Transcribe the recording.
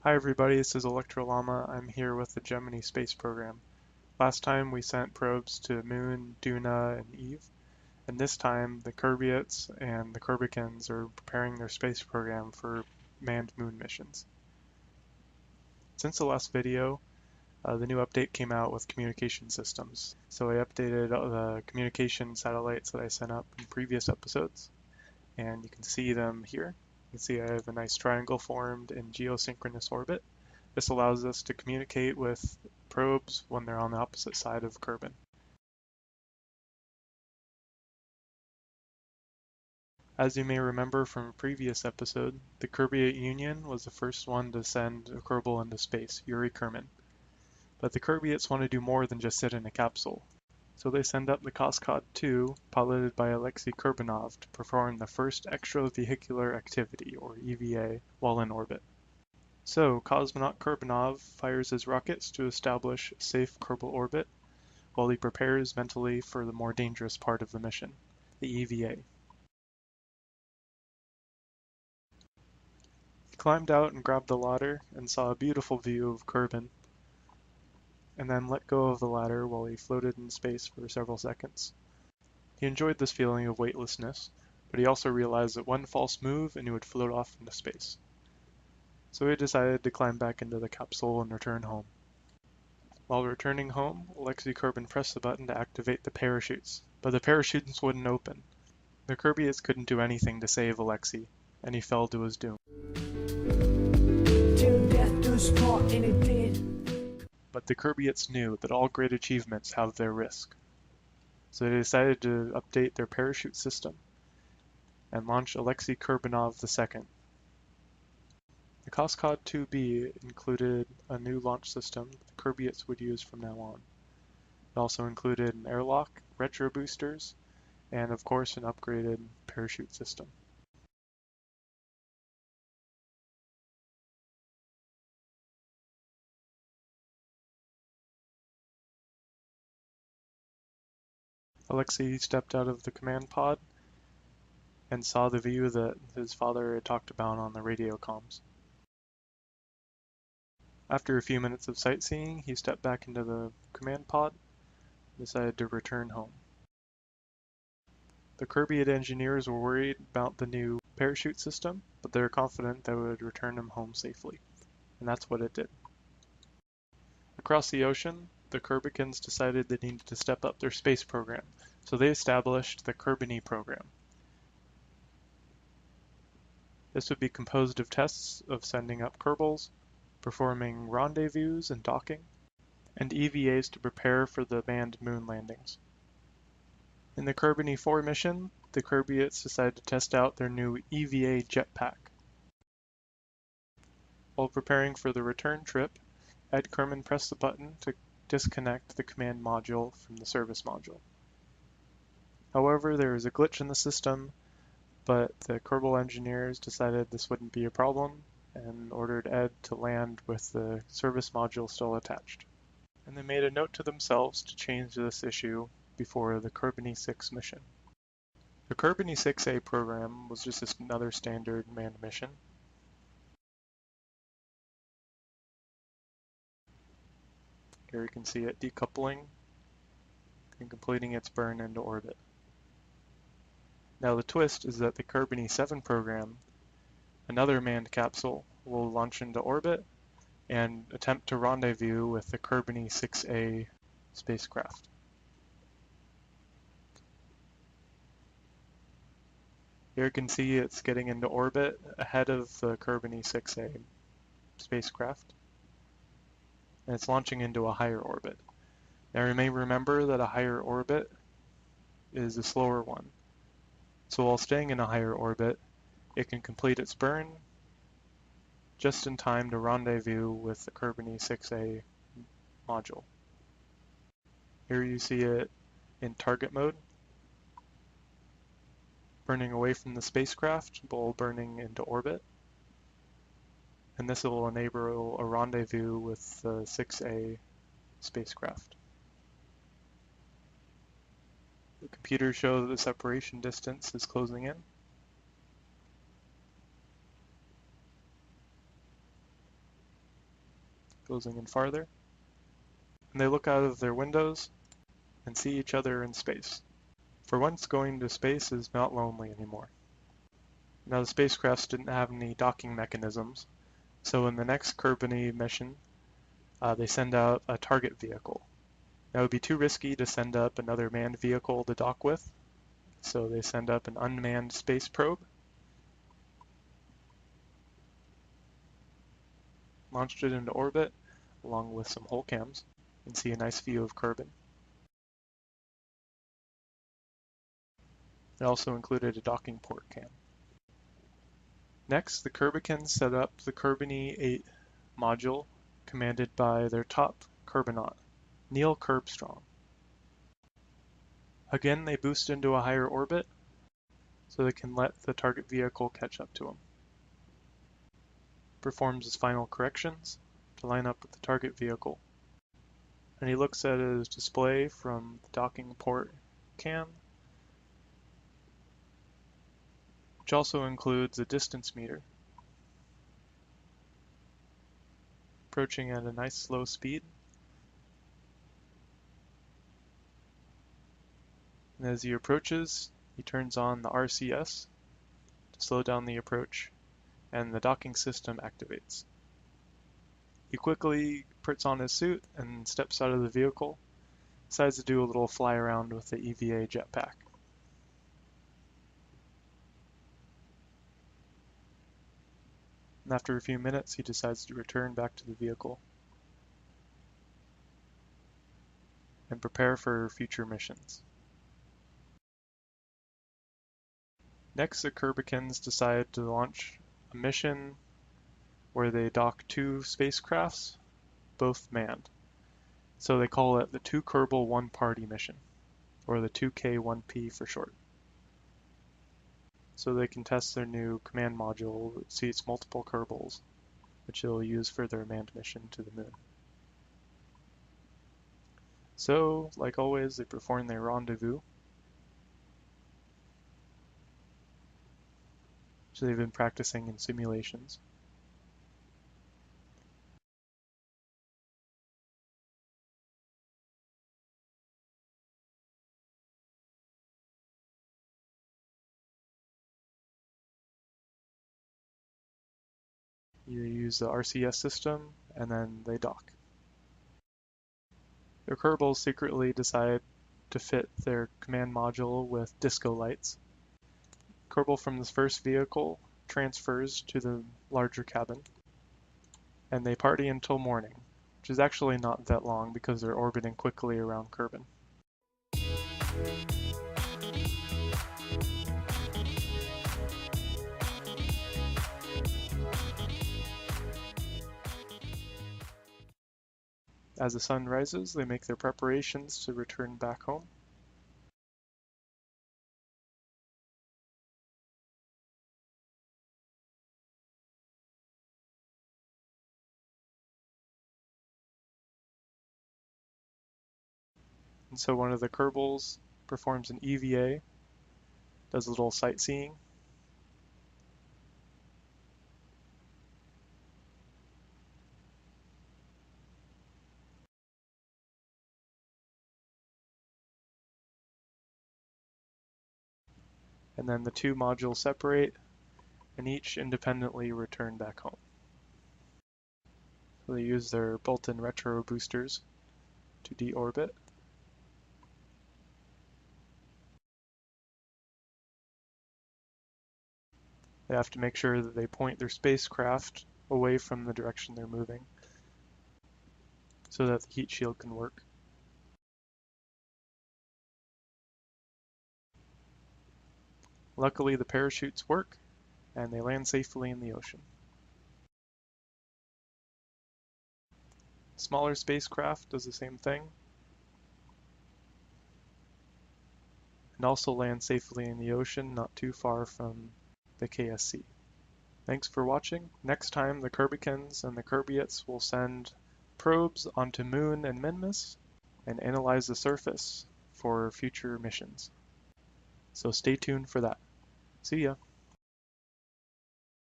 Hi everybody, this is Electrolama. I'm here with the Gemini space program. Last time we sent probes to Moon, Duna, and Eve, and this time the Kerbeits and the Kerbicans are preparing their space program for manned moon missions. Since the last video, the new update came out with communication systems. So I updated the communication satellites that I sent up in previous episodes, and you can see them here. You can see I have a nice triangle formed in geosynchronous orbit. This allows us to communicate with probes when they're on the opposite side of Kerbin. As you may remember from a previous episode, the Kerbiate Union was the first one to send a Kerbal into space, Yuri Kerman. But the Kerbiates want to do more than just sit in a capsule. So they send up the Koskod-2, piloted by Alexei Kerbinov, to perform the first extravehicular activity, or EVA, while in orbit. So cosmonaut Kerbinov fires his rockets to establish a safe Kerbal orbit, while he prepares mentally for the more dangerous part of the mission, the EVA. He climbed out and grabbed the ladder and saw a beautiful view of Kerbin, and then let go of the ladder while he floated in space for several seconds. He enjoyed this feeling of weightlessness, but he also realized that one false move and he would float off into space. So he decided to climb back into the capsule and return home. While returning home, Alexei Kerman pressed the button to activate the parachutes, but the parachutes wouldn't open. The Kerbiates couldn't do anything to save Alexei, and he fell to his doom. But the Kerbiates knew that all great achievements have their risk. So they decided to update their parachute system and launch Alexei Kerbinov II. The Koskod-2B included a new launch system the Kerbiates would use from now on. It also included an airlock, retro boosters, and of course an upgraded parachute system. Alexei stepped out of the command pod and saw the view that his father had talked about on the radio comms. After a few minutes of sightseeing, he stepped back into the command pod and decided to return home. The Kerbiate engineers were worried about the new parachute system, but they were confident that it would return him home safely, and that's what it did. Across the ocean, the Kerbicans decided they needed to step up their space program, so they established the Kerbini program. This would be composed of tests of sending up Kerbals, performing rendezvous and docking, and EVAs to prepare for the manned moon landings. In the Kerbini 4 mission, the Kerbiates decided to test out their new EVA jetpack. While preparing for the return trip, Ed Kerman pressed the button to disconnect the command module from the service module. However, there was a glitch in the system, but the Kerbal engineers decided this wouldn't be a problem and ordered Ed to land with the service module still attached. And they made a note to themselves to change this issue before the Kerbini 6 mission. The Kerbini 6A program was just another standard manned mission. Here you can see it decoupling and completing its burn into orbit. Now the twist is that the Kerbini 7 program, another manned capsule, will launch into orbit and attempt to rendezvous with the Kerbini 6A spacecraft. Here you can see it's getting into orbit ahead of the Kerbini 6A spacecraft, and it's launching into a higher orbit. Now you may remember that a higher orbit is a slower one. So while staying in a higher orbit, it can complete its burn just in time to rendezvous with the Kerbini 6A module. Here you see it in target mode, burning away from the spacecraft while burning into orbit. And this will enable a rendezvous with the 6A spacecraft. The computers show that the separation distance is closing in. goes in farther, and they look out of their windows and see each other in space. For once, going to space is not lonely anymore. Now, the spacecrafts didn't have any docking mechanisms, so in the next Kerbini mission, they send out a target vehicle. Now, it would be too risky to send up another manned vehicle to dock with, so they send up an unmanned space probe, launched it into orbit, along with some Hullcams, and see a nice view of Kerbin. It also included a docking port cam. Next, the Kerbicans set up the Kerbini 8 module, commanded by their top Kerbinaut, Neil Kerbstrong. Again, they boost into a higher orbit, so they can let the target vehicle catch up to them. Performs his final corrections to line up with the target vehicle, and he looks at his display from the docking port cam, which also includes a distance meter, approaching at a nice slow speed. And as he approaches, he turns on the RCS to slow down the approach, and the docking system activates. He quickly puts on his suit and steps out of the vehicle, decides to do a little fly around with the EVA jetpack. And after a few minutes, he decides to return back to the vehicle and prepare for future missions. Next, the Kerbicans decide to launch a mission where they dock two spacecrafts, both manned. So they call it the 2 Kerbal 1 Party mission, or the 2K1P for short. So they can test their new command module that seats multiple Kerbals, which they'll use for their manned mission to the moon. So, like always, they perform their rendezvous. So they've been practicing in simulations. You use the RCS system, and then they dock. Their Kerbals secretly decide to fit their command module with disco lights. Kerbal from this first vehicle transfers to the larger cabin, and they party until morning, which is actually not that long because they're orbiting quickly around Kerbin. As the sun rises, they make their preparations to return back home. And so one of the Kerbals performs an EVA, does a little sightseeing. And then the two modules separate and each independently return back home. So they use their built-in retro boosters to deorbit. They have to make sure that they point their spacecraft away from the direction they're moving so that the heat shield can work. Luckily, the parachutes work, and they land safely in the ocean. Smaller spacecraft does the same thing, and also lands safely in the ocean, not too far from the KSC. Thanks for watching. Next time, the Kerbicans and the Kerbeits will send probes onto Moon and Minmus and analyze the surface for future missions. So stay tuned for that. See ya.